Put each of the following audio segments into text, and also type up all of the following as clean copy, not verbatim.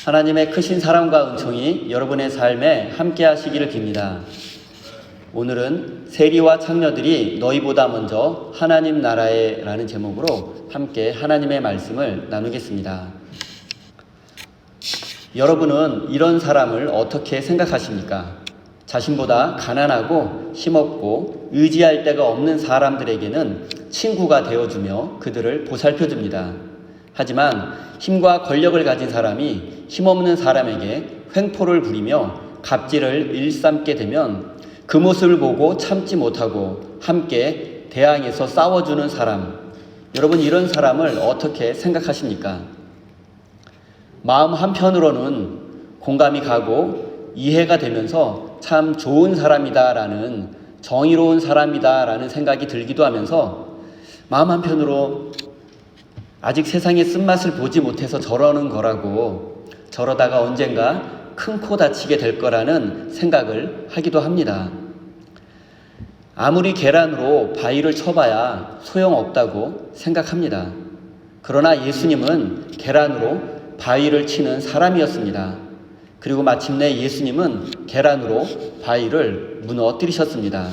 하나님의 크신 사랑과 은총이 여러분의 삶에 함께 하시기를 빕니다. 오늘은 세리와 창녀들이 너희보다 먼저 하나님 나라에 라는 제목으로 함께 하나님의 말씀을 나누겠습니다. 여러분은 이런 사람을 어떻게 생각하십니까? 자신보다 가난하고 힘없고 의지할 데가 없는 사람들에게는 친구가 되어주며 그들을 보살펴줍니다. 하지만 힘과 권력을 가진 사람이 힘없는 사람에게 횡포를 부리며 갑질을 일삼게 되면 그 모습을 보고 참지 못하고 함께 대항해서 싸워주는 사람, 여러분 이런 사람을 어떻게 생각하십니까? 마음 한편으로는 공감이 가고 이해가 되면서 참 좋은 사람이다라는, 정의로운 사람이다라는 생각이 들기도 하면서 마음 한편으로 아직 세상의 쓴맛을 보지 못해서 저러는 거라고, 저러다가 언젠가 큰 코 다치게 될 거라는 생각을 하기도 합니다. 아무리 계란으로 바위를 쳐봐야 소용없다고 생각합니다. 그러나 예수님은 계란으로 바위를 치는 사람이었습니다. 그리고 마침내 예수님은 계란으로 바위를 무너뜨리셨습니다.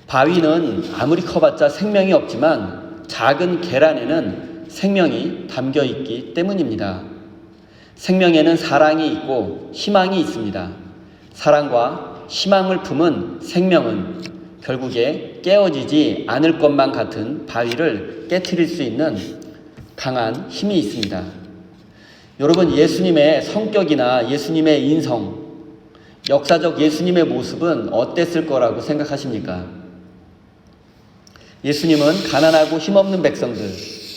바위는 아무리 커봤자 생명이 없지만 작은 계란에는 생명이 담겨 있기 때문입니다. 생명에는 사랑이 있고 희망이 있습니다. 사랑과 희망을 품은 생명은 결국에 깨어지지 않을 것만 같은 바위를 깨트릴 수 있는 강한 힘이 있습니다. 여러분, 예수님의 성격이나 예수님의 인성, 역사적 예수님의 모습은 어땠을 거라고 생각하십니까? 예수님은 가난하고 힘없는 백성들,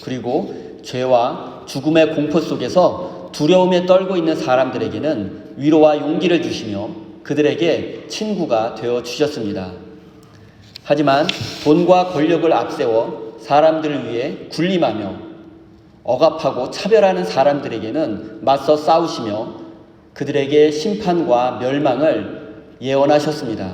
그리고 죄와 죽음의 공포 속에서 두려움에 떨고 있는 사람들에게는 위로와 용기를 주시며 그들에게 친구가 되어 주셨습니다. 하지만 돈과 권력을 앞세워 사람들을 위해 군림하며 억압하고 차별하는 사람들에게는 맞서 싸우시며 그들에게 심판과 멸망을 예언하셨습니다.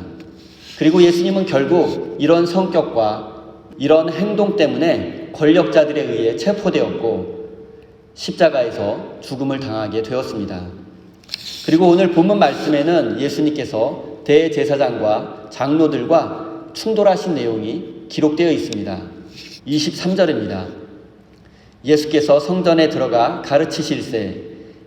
그리고 예수님은 결국 이런 성격과 이런 행동 때문에 권력자들에 의해 체포되었고 십자가에서 죽음을 당하게 되었습니다. 그리고 오늘 본문 말씀에는 예수님께서 대제사장과 장로들과 충돌하신 내용이 기록되어 있습니다. 23절입니다. 예수께서 성전에 들어가 가르치실세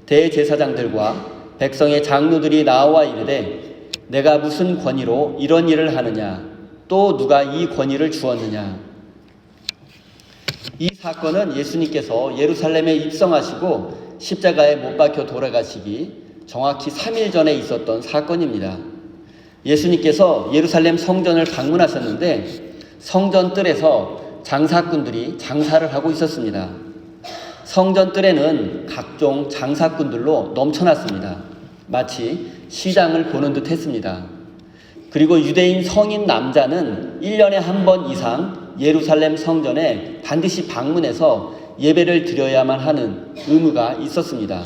대제사장들과 백성의 장로들이 나와 이르되 내가 무슨 권위로 이런 일을 하느냐, 또 누가 이 권위를 주었느냐. 이 사건은 예수님께서 예루살렘에 입성하시고 십자가에 못 박혀 돌아가시기 정확히 3일 전에 있었던 사건입니다. 예수님께서 예루살렘 성전을 방문하셨는데 성전 뜰에서 장사꾼들이 장사를 하고 있었습니다. 성전 뜰에는 각종 장사꾼들로 넘쳐났습니다. 마치 시장을 보는 듯 했습니다. 그리고 유대인 성인 남자는 1년에 한 번 이상 예루살렘 성전에 반드시 방문해서 예배를 드려야만 하는 의무가 있었습니다.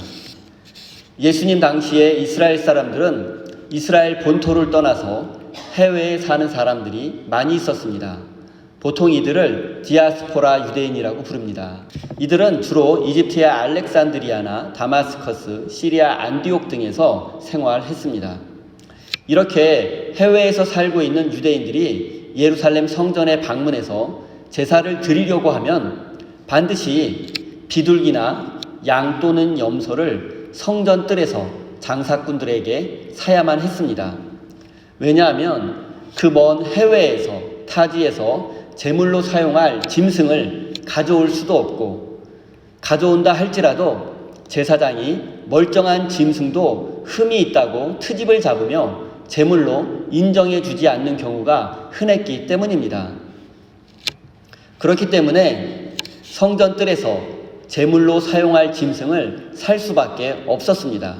예수님 당시에 이스라엘 사람들은 이스라엘 본토를 떠나서 해외에 사는 사람들이 많이 있었습니다. 보통 이들을 디아스포라 유대인이라고 부릅니다. 이들은 주로 이집트의 알렉산드리아나 다마스커스, 시리아 안디옥 등에서 생활했습니다. 이렇게 해외에서 살고 있는 유대인들이 예루살렘 성전에 방문해서 제사를 드리려고 하면 반드시 비둘기나 양 또는 염소를 성전 뜰에서 장사꾼들에게 사야만 했습니다. 왜냐하면 그 먼 해외에서, 타지에서 제물로 사용할 짐승을 가져올 수도 없고, 가져온다 할지라도 제사장이 멀쩡한 짐승도 흠이 있다고 트집을 잡으며 제물로 인정해 주지 않는 경우가 흔했기 때문입니다. 그렇기 때문에 성전 뜰에서 제물로 사용할 짐승을 살 수밖에 없었습니다.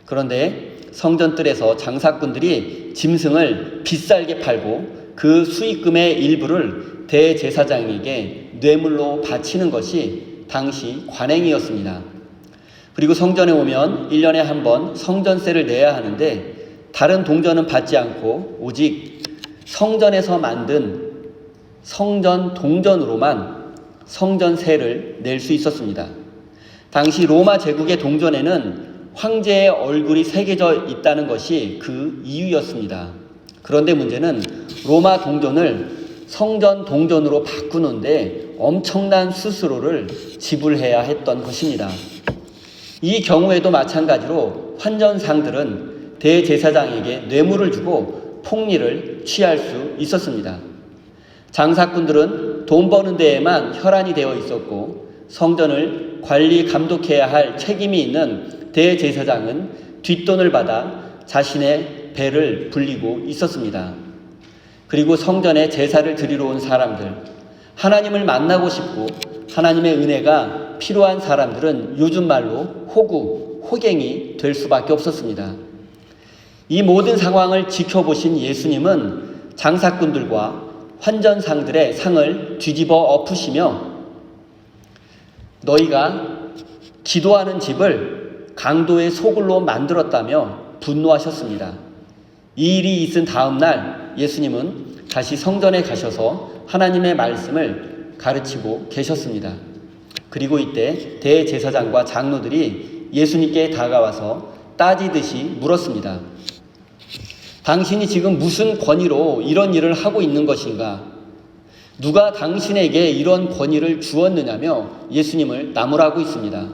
그런데 성전 뜰에서 장사꾼들이 짐승을 비싸게 팔고 그 수익금의 일부를 대제사장에게 뇌물로 바치는 것이 당시 관행이었습니다. 그리고 성전에 오면 1년에 한 번 성전세를 내야 하는데 다른 동전은 받지 않고 오직 성전에서 만든 성전 동전으로만 성전세를 낼 수 있었습니다. 당시 로마 제국의 동전에는 황제의 얼굴이 새겨져 있다는 것이 그 이유였습니다. 그런데 문제는 로마 동전을 성전 동전으로 바꾸는데 엄청난 수수료를 지불해야 했던 것입니다. 이 경우에도 마찬가지로 환전상들은 대제사장에게 뇌물을 주고 폭리를 취할 수 있었습니다. 장사꾼들은 돈 버는 데에만 혈안이 되어 있었고 성전을 관리 감독해야 할 책임이 있는 대제사장은 뒷돈을 받아 자신의 배를 불리고 있었습니다. 그리고 성전에 제사를 드리러 온 사람들, 하나님을 만나고 싶고 하나님의 은혜가 필요한 사람들은 요즘 말로 호갱이 될 수밖에 없었습니다. 이 모든 상황을 지켜보신 예수님은 장사꾼들과 환전상들의 상을 뒤집어 엎으시며 너희가 기도하는 집을 강도의 소굴로 만들었다며 분노하셨습니다. 이 일이 있은 다음 날 예수님은 다시 성전에 가셔서 하나님의 말씀을 가르치고 계셨습니다. 그리고 이때 대제사장과 장로들이 예수님께 다가와서 따지듯이 물었습니다. 당신이 지금 무슨 권위로 이런 일을 하고 있는 것인가? 누가 당신에게 이런 권위를 주었느냐며 예수님을 나무라고 있습니다.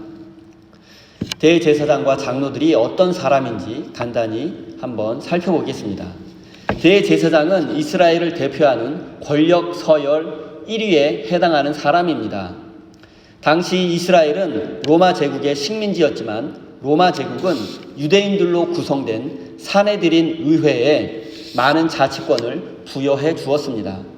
대제사장과 장로들이 어떤 사람인지 간단히 한번 살펴보겠습니다. 대제사장은 이스라엘을 대표하는 권력 서열 1위에 해당하는 사람입니다. 당시 이스라엘은 로마 제국의 식민지였지만 로마 제국은 유대인들로 구성된 사내들인 의회에 많은 자치권을 부여해 주었습니다.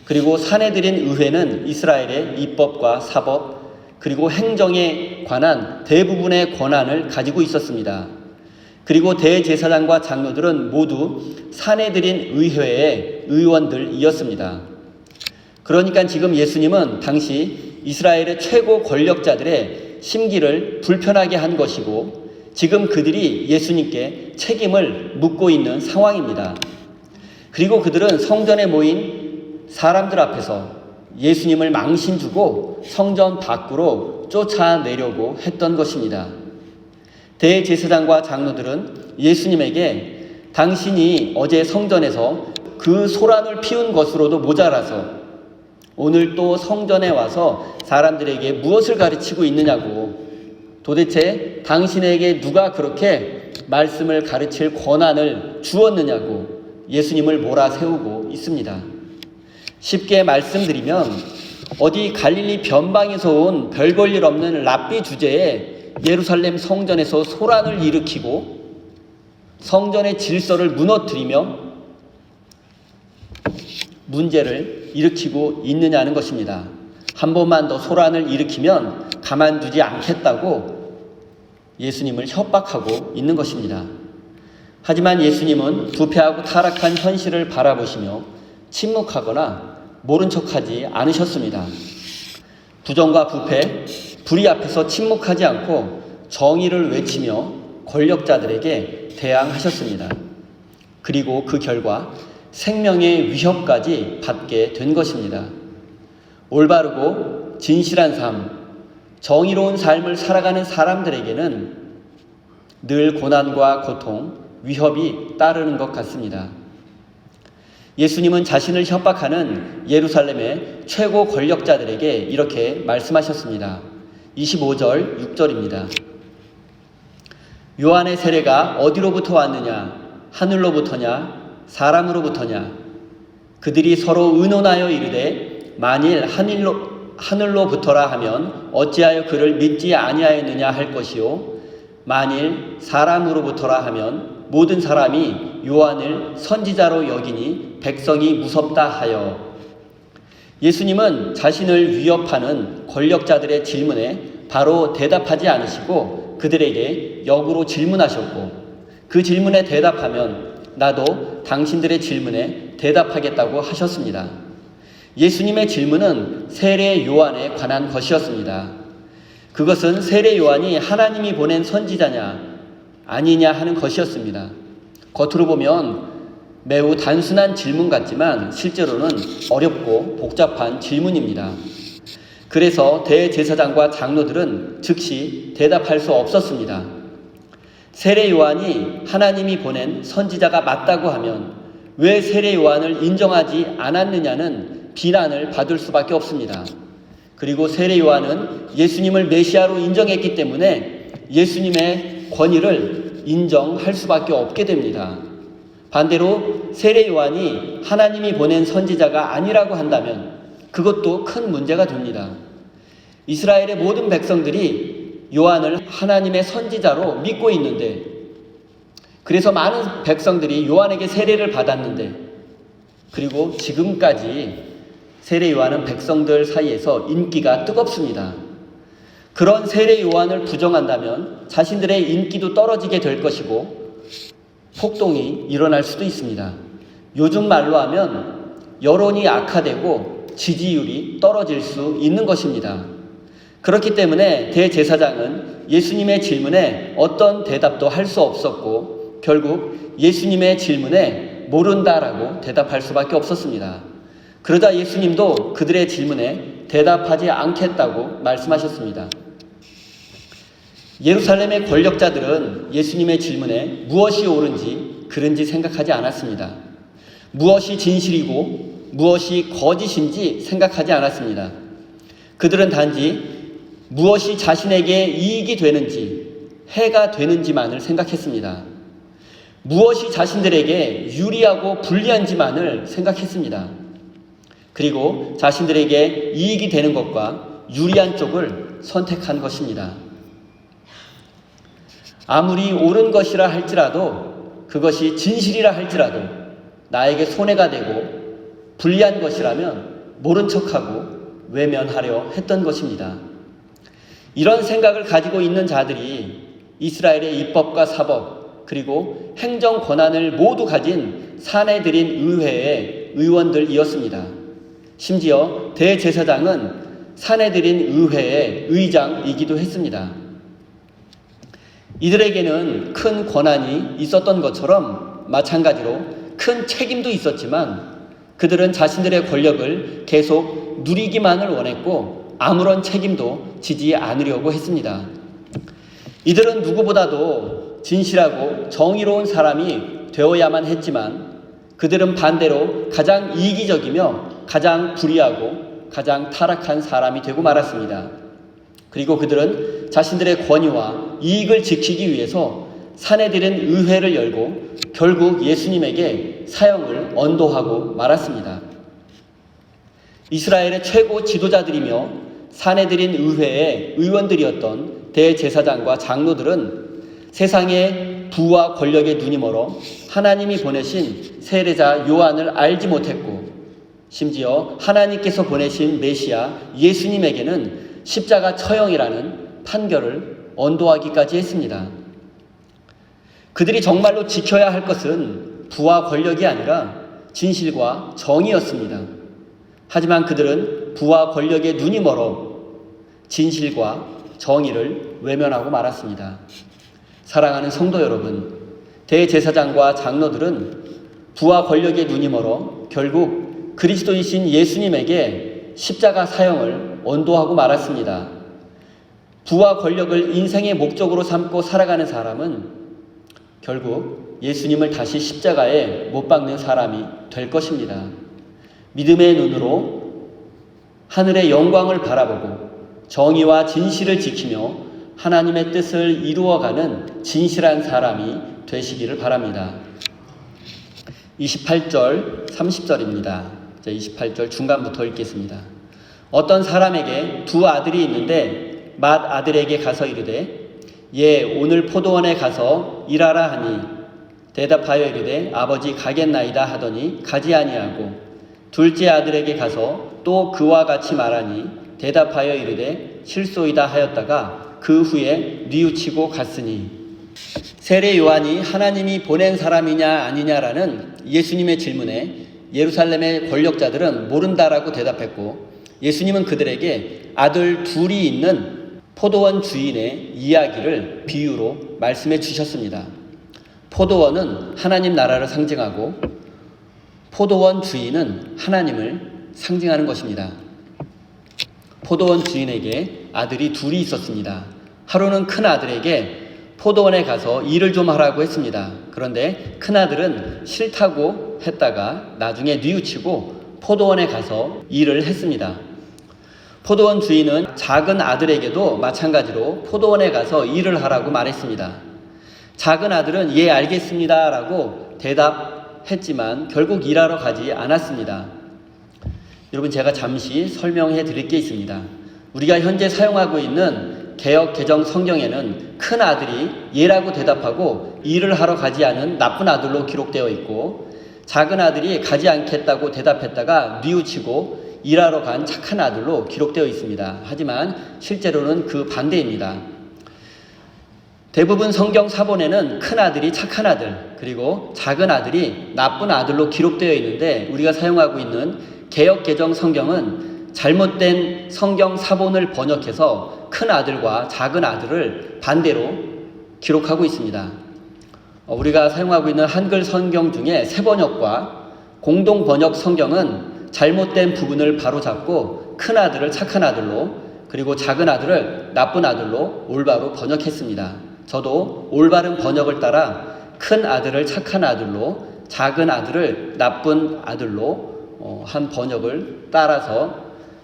그리고 사내들인 의회는 이스라엘의 입법과 사법 그리고 행정에 관한 대부분의 권한을 가지고 있었습니다. 그리고 대제사장과 장로들은 모두 사내들인 의회의 의원들이었습니다. 그러니까 지금 예수님은 당시 이스라엘의 최고 권력자들의 심기를 불편하게 한 것이고 지금 그들이 예수님께 책임을 묻고 있는 상황입니다. 그리고 그들은 성전에 모인 사람들 앞에서 예수님을 망신 주고 성전 밖으로 쫓아내려고 했던 것입니다. 대제사장과 장로들은 예수님에게 당신이 어제 성전에서 그 소란을 피운 것으로도 모자라서 오늘 또 성전에 와서 사람들에게 무엇을 가르치고 있느냐고, 도대체 당신에게 누가 그렇게 말씀을 가르칠 권한을 주었느냐고 예수님을 몰아세우고 있습니다. 쉽게 말씀드리면 어디 갈릴리 변방에서 온 별 볼 일 없는 랍비 주제에 예루살렘 성전에서 소란을 일으키고 성전의 질서를 무너뜨리며 문제를 일으키고 있느냐는 것입니다. 한 번만 더 소란을 일으키면 가만두지 않겠다고 예수님을 협박하고 있는 것입니다. 하지만 예수님은 부패하고 타락한 현실을 바라보시며 침묵하거나 모른 척하지 않으셨습니다. 부정과 부패, 불의 앞에서 침묵하지 않고 정의를 외치며 권력자들에게 대항하셨습니다. 그리고 그 결과 생명의 위협까지 받게 된 것입니다. 올바르고 진실한 삶, 정의로운 삶을 살아가는 사람들에게는 늘 고난과 고통, 위협이 따르는 것 같습니다. 예수님은 자신을 협박하는 예루살렘의 최고 권력자들에게 이렇게 말씀하셨습니다. 25절, 6절입니다. 요한의 세례가 어디로부터 왔느냐? 하늘로부터냐? 사람으로부터냐? 그들이 서로 의논하여 이르되 만일 하늘로부터라 하면 어찌하여 그를 믿지 아니하였느냐 할 것이요 만일 사람으로부터라 하면 모든 사람이 요한을 선지자로 여기니 백성이 무섭다 하여. 예수님은 자신을 위협하는 권력자들의 질문에 바로 대답하지 않으시고 그들에게 역으로 질문하셨고 그 질문에 대답하면 나도 당신들의 질문에 대답하겠다고 하셨습니다. 예수님의 질문은 세례 요한에 관한 것이었습니다. 그것은 세례 요한이 하나님이 보낸 선지자냐 아니냐 하는 것이었습니다. 겉으로 보면 매우 단순한 질문 같지만 실제로는 어렵고 복잡한 질문입니다. 그래서 대제사장과 장로들은 즉시 대답할 수 없었습니다. 세례 요한이 하나님이 보낸 선지자가 맞다고 하면 왜 세례 요한을 인정하지 않았느냐는 비난을 받을 수밖에 없습니다. 그리고 세례 요한은 예수님을 메시아로 인정했기 때문에 예수님의 권위를 인정할 수밖에 없게 됩니다. 반대로 세례 요한이 하나님이 보낸 선지자가 아니라고 한다면 그것도 큰 문제가 됩니다. 이스라엘의 모든 백성들이 요한을 하나님의 선지자로 믿고 있는데, 그래서 많은 백성들이 요한에게 세례를 받았는데, 그리고 지금까지 세례 요한은 백성들 사이에서 인기가 뜨겁습니다. 그런 세례 요한을 부정한다면 자신들의 인기도 떨어지게 될 것이고 폭동이 일어날 수도 있습니다. 요즘 말로 하면 여론이 악화되고 지지율이 떨어질 수 있는 것입니다. 그렇기 때문에 대제사장은 예수님의 질문에 어떤 대답도 할 수 없었고 결국 예수님의 질문에 모른다라고 대답할 수밖에 없었습니다. 그러자 예수님도 그들의 질문에 대답하지 않겠다고 말씀하셨습니다. 예루살렘의 권력자들은 예수님의 질문에 무엇이 옳은지 그른지 생각하지 않았습니다. 무엇이 진실이고 무엇이 거짓인지 생각하지 않았습니다. 그들은 단지 무엇이 자신에게 이익이 되는지, 해가 되는지만을 생각했습니다. 무엇이 자신들에게 유리하고 불리한지만을 생각했습니다. 그리고 자신들에게 이익이 되는 것과 유리한 쪽을 선택한 것입니다. 아무리 옳은 것이라 할지라도, 그것이 진실이라 할지라도 나에게 손해가 되고 불리한 것이라면 모른 척하고 외면하려 했던 것입니다. 이런 생각을 가지고 있는 자들이 이스라엘의 입법과 사법 그리고 행정 권한을 모두 가진 사내들인 의회의 의원들이었습니다. 심지어 대제사장은 사내들인 의회의 의장이기도 했습니다. 이들에게는 큰 권한이 있었던 것처럼 마찬가지로 큰 책임도 있었지만 그들은 자신들의 권력을 계속 누리기만을 원했고 아무런 책임도 지지 않으려고 했습니다. 이들은 누구보다도 진실하고 정의로운 사람이 되어야만 했지만 그들은 반대로 가장 이기적이며 가장 불의하고 가장 타락한 사람이 되고 말았습니다. 그리고 그들은 자신들의 권위와 이익을 지키기 위해서 사내들인 의회를 열고 결국 예수님에게 사형을 언도하고 말았습니다. 이스라엘의 최고 지도자들이며 사내들인 의회의 의원들이었던 대제사장과 장로들은 세상의 부와 권력의 눈이 멀어 하나님이 보내신 세례자 요한을 알지 못했고 심지어 하나님께서 보내신 메시아 예수님에게는 십자가 처형이라는 판결을 언도하기까지 했습니다. 그들이 정말로 지켜야 할 것은 부와 권력이 아니라 진실과 정의였습니다. 하지만 그들은 부와 권력의 눈이 멀어 진실과 정의를 외면하고 말았습니다. 사랑하는 성도 여러분, 대제사장과 장로들은 부와 권력의 눈이 멀어 결국 그리스도이신 예수님에게 십자가 사형을 언도하고 말았습니다. 부와 권력을 인생의 목적으로 삼고 살아가는 사람은 결국 예수님을 다시 십자가에 못 박는 사람이 될 것입니다. 믿음의 눈으로 하늘의 영광을 바라보고 정의와 진실을 지키며 하나님의 뜻을 이루어가는 진실한 사람이 되시기를 바랍니다. 28절, 30절입니다. 28절 중간부터 읽겠습니다. 어떤 사람에게 두 아들이 있는데 맏 아들에게 가서 이르되 오늘 포도원에 가서 일하라 하니 대답하여 이르되 아버지 가겠나이다 하더니 가지 아니하고 둘째 아들에게 가서 또 그와 같이 말하니 대답하여 이르되 실소이다 하였다가 그 후에 뉘우치고 갔으니 세례 요한이 하나님이 보낸 사람이냐 아니냐라는 예수님의 질문에 예루살렘의 권력자들은 모른다라고 대답했고 예수님은 그들에게 아들 둘이 있는 포도원 주인의 이야기를 비유로 말씀해 주셨습니다. 포도원은 하나님 나라를 상징하고 포도원 주인은 하나님을 상징하는 것입니다. 포도원 주인에게 아들이 둘이 있었습니다. 하루는 큰 아들에게 포도원에 가서 일을 좀 하라고 했습니다. 그런데 큰 아들은 싫다고 했다가 나중에 뉘우치고 포도원에 가서 일을 했습니다. 포도원 주인은 작은 아들에게도 마찬가지로 포도원에 가서 일을 하라고 말했습니다. 작은 아들은 예, 알겠습니다 라고 대답했지만 결국 일하러 가지 않았습니다. 여러분, 제가 잠시 설명해 드릴 게 있습니다. 우리가 현재 사용하고 있는 개역 개정 성경에는 큰 아들이 예라고 대답하고 일을 하러 가지 않은 나쁜 아들로 기록되어 있고, 작은 아들이 가지 않겠다고 대답했다가 뉘우치고 일하러 간 착한 아들로 기록되어 있습니다. 하지만 실제로는 그 반대입니다. 대부분 성경 사본에는 큰 아들이 착한 아들, 그리고 작은 아들이 나쁜 아들로 기록되어 있는데, 우리가 사용하고 있는 개역 개정 성경은 잘못된 성경 사본을 번역해서 큰 아들과 작은 아들을 반대로 기록하고 있습니다. 우리가 사용하고 있는 한글 성경 중에 새번역과 공동 번역 성경은 잘못된 부분을 바로잡고 큰 아들을 착한 아들로, 그리고 작은 아들을 나쁜 아들로 올바로 번역했습니다. 저도 올바른 번역을 따라 큰 아들을 착한 아들로, 작은 아들을 나쁜 아들로 한 번역을 따라서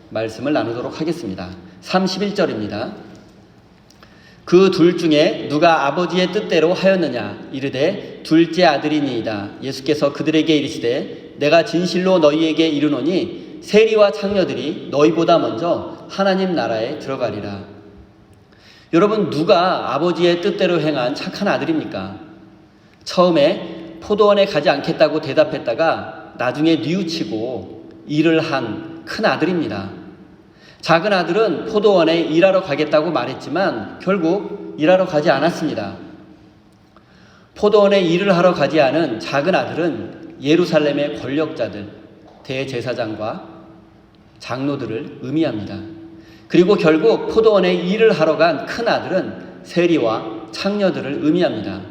말씀을 나누도록 하겠습니다. 31절입니다. 그 둘 중에 누가 아버지의 뜻대로 하였느냐? 이르되 둘째 아들이니이다. 예수께서 그들에게 이르시되 내가 진실로 너희에게 이르노니 세리와 창녀들이 너희보다 먼저 하나님 나라에 들어가리라. 여러분, 누가 아버지의 뜻대로 행한 착한 아들입니까? 처음에 포도원에 가지 않겠다고 대답했다가 나중에 뉘우치고 일을 한 큰 아들입니다. 작은 아들은 포도원에 일하러 가겠다고 말했지만 결국 일하러 가지 않았습니다. 포도원에 일을 하러 가지 않은 작은 아들은 예루살렘의 권력자들, 대제사장과 장로들을 의미합니다. 그리고 결국 포도원에 일을 하러 간 큰 아들은 세리와 창녀들을 의미합니다.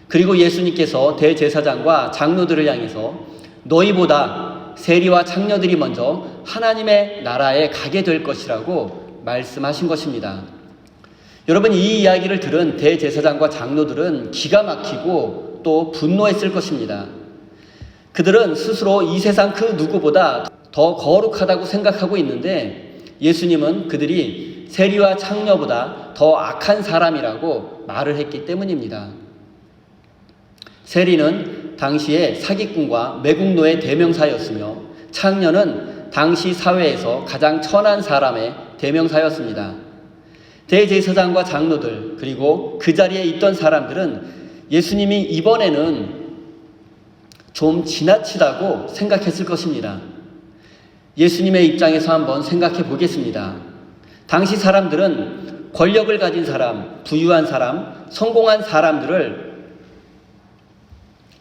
그리고 예수님께서 대제사장과 장로들을 향해서 너희보다 세리와 창녀들이 먼저 하나님의 나라에 가게 될 것이라고 말씀하신 것입니다. 여러분, 이 이야기를 들은 대제사장과 장로들은 기가 막히고 또 분노했을 것입니다. 그들은 스스로 이 세상 그 누구보다 더 거룩하다고 생각하고 있는데, 예수님은 그들이 세리와 창녀보다 더 악한 사람이라고 말을 했기 때문입니다. 세리는 당시의 사기꾼과 매국노의 대명사였으며, 창녀는 당시 사회에서 가장 천한 사람의 대명사였습니다. 대제사장과 장로들, 그리고 그 자리에 있던 사람들은 예수님이 이번에는 좀 지나치다고 생각했을 것입니다. 예수님의 입장에서 한번 생각해 보겠습니다. 당시 사람들은 권력을 가진 사람, 부유한 사람, 성공한 사람들을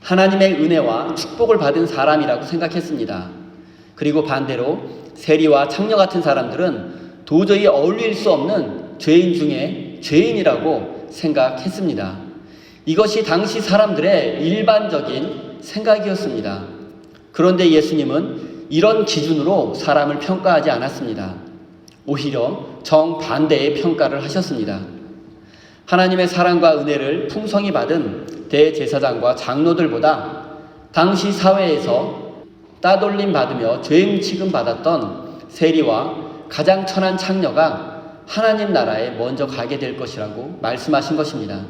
하나님의 은혜와 축복을 받은 사람이라고 생각했습니다. 그리고 반대로 세리와 창녀 같은 사람들은 도저히 어울릴 수 없는 죄인 중에 죄인이라고 생각했습니다. 이것이 당시 사람들의 일반적인 생각이었습니다. 그런데 예수님은 이런 기준으로 사람을 평가하지 않았습니다. 오히려 정반대의 평가를 하셨습니다. 하나님의 사랑과 은혜를 풍성히 받은 대제사장과 장로들보다 당시 사회에서 따돌림 받으며 죄인 취급받았던 세리와 가장 천한 창녀가 하나님 나라에 먼저 가게 될 것이라고 말씀하신 것입니다.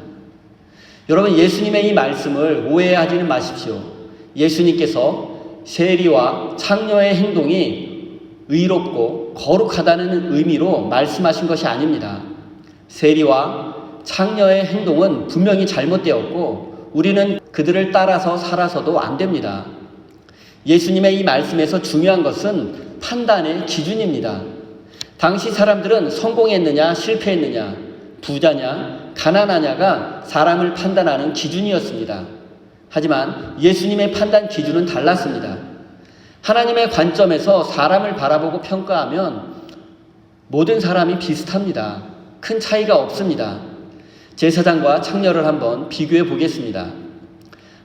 여러분, 예수님의 이 말씀을 오해하지는 마십시오. 예수님께서 세리와 창녀의 행동이 의롭고 거룩하다는 의미로 말씀하신 것이 아닙니다. 세리와 창녀의 행동은 분명히 잘못되었고 우리는 그들을 따라서 살아서도 안 됩니다. 예수님의 이 말씀에서 중요한 것은 판단의 기준입니다. 당시 사람들은 성공했느냐 실패했느냐, 부자냐 가난하냐가 사람을 판단하는 기준이었습니다. 하지만 예수님의 판단 기준은 달랐습니다. 하나님의 관점에서 사람을 바라보고 평가하면 모든 사람이 비슷합니다. 큰 차이가 없습니다. 제사장과 창녀를 한번 비교해 보겠습니다.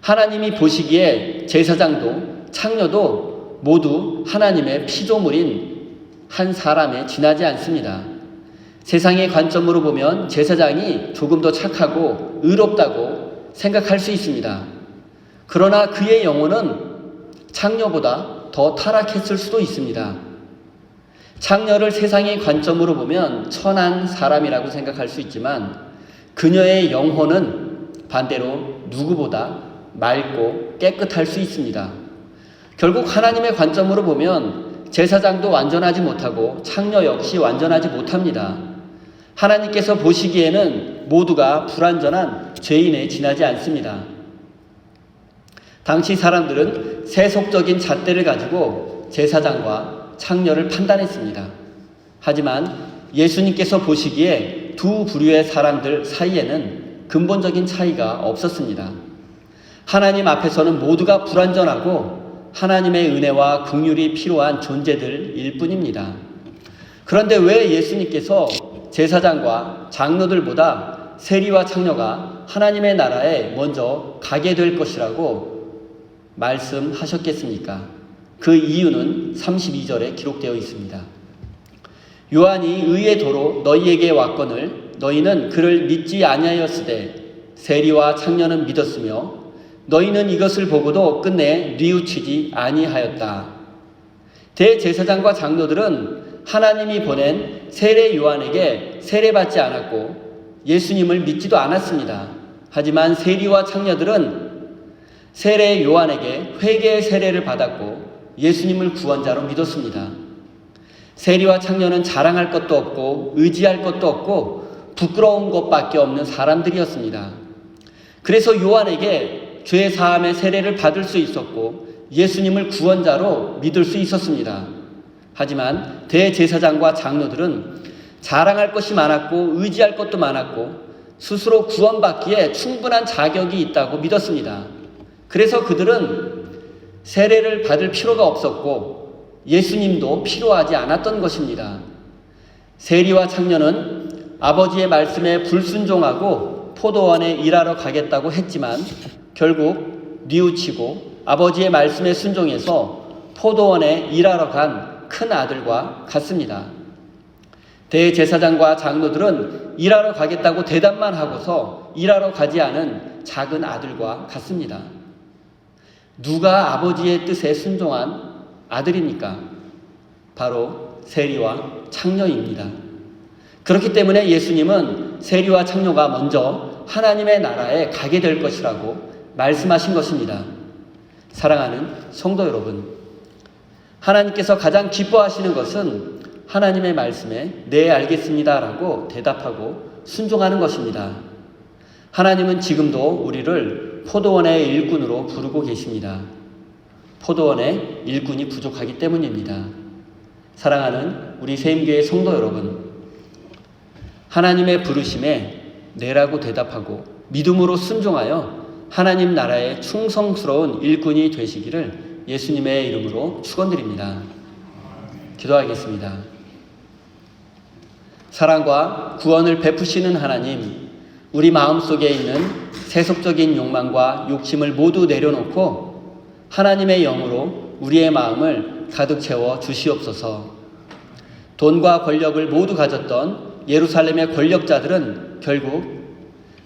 하나님이 보시기에 제사장도 창녀도 모두 하나님의 피조물인 한 사람에 지나지 않습니다. 세상의 관점으로 보면 제사장이 조금 더 착하고 의롭다고 생각할 수 있습니다. 그러나 그의 영혼은 창녀보다 더 타락했을 수도 있습니다. 창녀를 세상의 관점으로 보면 천한 사람이라고 생각할 수 있지만 그녀의 영혼은 반대로 누구보다 맑고 깨끗할 수 있습니다. 결국 하나님의 관점으로 보면 제사장도 완전하지 못하고 창녀 역시 완전하지 못합니다. 하나님께서 보시기에는 모두가 불완전한 죄인에 지나지 않습니다. 당시 사람들은 세속적인 잣대를 가지고 제사장과 창녀를 판단했습니다. 하지만 예수님께서 보시기에 두 부류의 사람들 사이에는 근본적인 차이가 없었습니다. 하나님 앞에서는 모두가 불완전하고 하나님의 은혜와 긍휼이 필요한 존재들일 뿐입니다. 그런데 왜 예수님께서 제사장과 장로들보다 세리와 창녀가 하나님의 나라에 먼저 가게 될 것이라고 말씀하셨겠습니까? 그 이유는 32절에 기록되어 있습니다. 요한이 의의 도로 너희에게 왔거늘 너희는 그를 믿지 아니하였으되 세리와 창녀는 믿었으며 너희는 이것을 보고도 끝내 뉘우치지 아니하였다. 대제사장과 장로들은 하나님이 보낸 세례 요한에게 세례받지 않았고 예수님을 믿지도 않았습니다. 하지만 세리와 창녀들은 세례 요한에게 회개의 세례를 받았고 예수님을 구원자로 믿었습니다. 세리와 창녀는 자랑할 것도 없고 의지할 것도 없고 부끄러운 것밖에 없는 사람들이었습니다. 그래서 요한에게 죄 사함의 세례를 받을 수 있었고 예수님을 구원자로 믿을 수 있었습니다. 하지만 대제사장과 장로들은 자랑할 것이 많았고 의지할 것도 많았고 스스로 구원받기에 충분한 자격이 있다고 믿었습니다. 그래서 그들은 세례를 받을 필요가 없었고 예수님도 필요하지 않았던 것입니다. 세리와 창녀는 아버지의 말씀에 불순종하고 포도원에 일하러 가겠다고 했지만 결국 뉘우치고 아버지의 말씀에 순종해서 포도원에 일하러 간 큰 아들과 같습니다. 대제사장과 장로들은 일하러 가겠다고 대답만 하고서 일하러 가지 않은 작은 아들과 같습니다. 누가 아버지의 뜻에 순종한 아들입니까? 바로 세리와 창녀입니다. 그렇기 때문에 예수님은 세리와 창녀가 먼저 하나님의 나라에 가게 될 것이라고 말씀하신 것입니다. 사랑하는 성도 여러분, 하나님께서 가장 기뻐하시는 것은 하나님의 말씀에 네 알겠습니다 라고 대답하고 순종하는 것입니다. 하나님은 지금도 우리를 포도원의 일꾼으로 부르고 계십니다. 포도원에 일꾼이 부족하기 때문입니다. 사랑하는 우리 세임교회 성도 여러분, 하나님의 부르심에 네라고 대답하고 믿음으로 순종하여 하나님 나라의 충성스러운 일꾼이 되시기를 예수님의 이름으로 축원드립니다. 기도하겠습니다. 사랑과 구원을 베푸시는 하나님, 우리 마음속에 있는 세속적인 욕망과 욕심을 모두 내려놓고 하나님의 영으로 우리의 마음을 가득 채워 주시옵소서. 돈과 권력을 모두 가졌던 예루살렘의 권력자들은 결국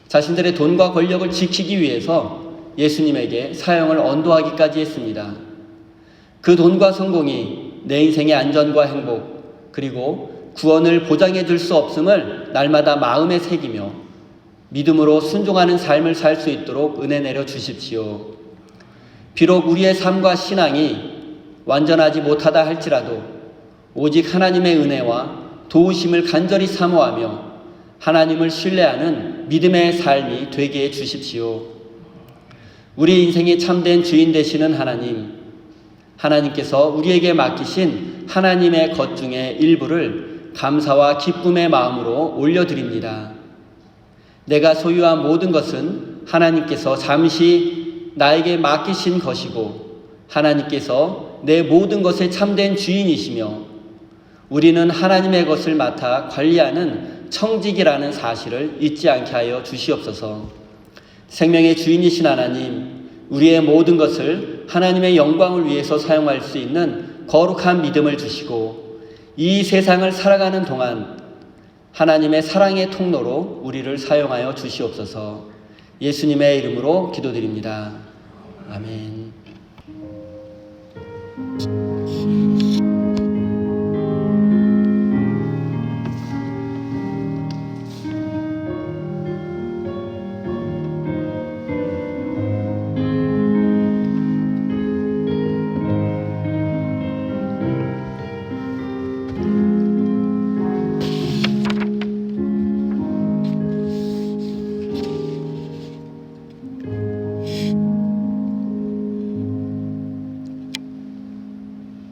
자신들의 돈과 권력을 지키기 위해서 예수님에게 사형을 언도하기까지 했습니다. 그 돈과 성공이 내 인생의 안전과 행복 그리고 구원을 보장해 줄 수 없음을 날마다 마음에 새기며 믿음으로 순종하는 삶을 살 수 있도록 은혜 내려 주십시오. 비록 우리의 삶과 신앙이 완전하지 못하다 할지라도 오직 하나님의 은혜와 도우심을 간절히 사모하며 하나님을 신뢰하는 믿음의 삶이 되게 해 주십시오. 우리 인생의 참된 주인 되시는 하나님께서 우리에게 맡기신 하나님의 것 중에 일부를 감사와 기쁨의 마음으로 올려드립니다. 내가 소유한 모든 것은 하나님께서 잠시 나에게 맡기신 것이고 하나님께서 내 모든 것의 참된 주인이시며 우리는 하나님의 것을 맡아 관리하는 청직이라는 사실을 잊지 않게 하여 주시옵소서. 생명의 주인이신 하나님, 우리의 모든 것을 하나님의 영광을 위해서 사용할 수 있는 거룩한 믿음을 주시고 이 세상을 살아가는 동안 하나님의 사랑의 통로로 우리를 사용하여 주시옵소서. 예수님의 이름으로 기도드립니다. 아멘.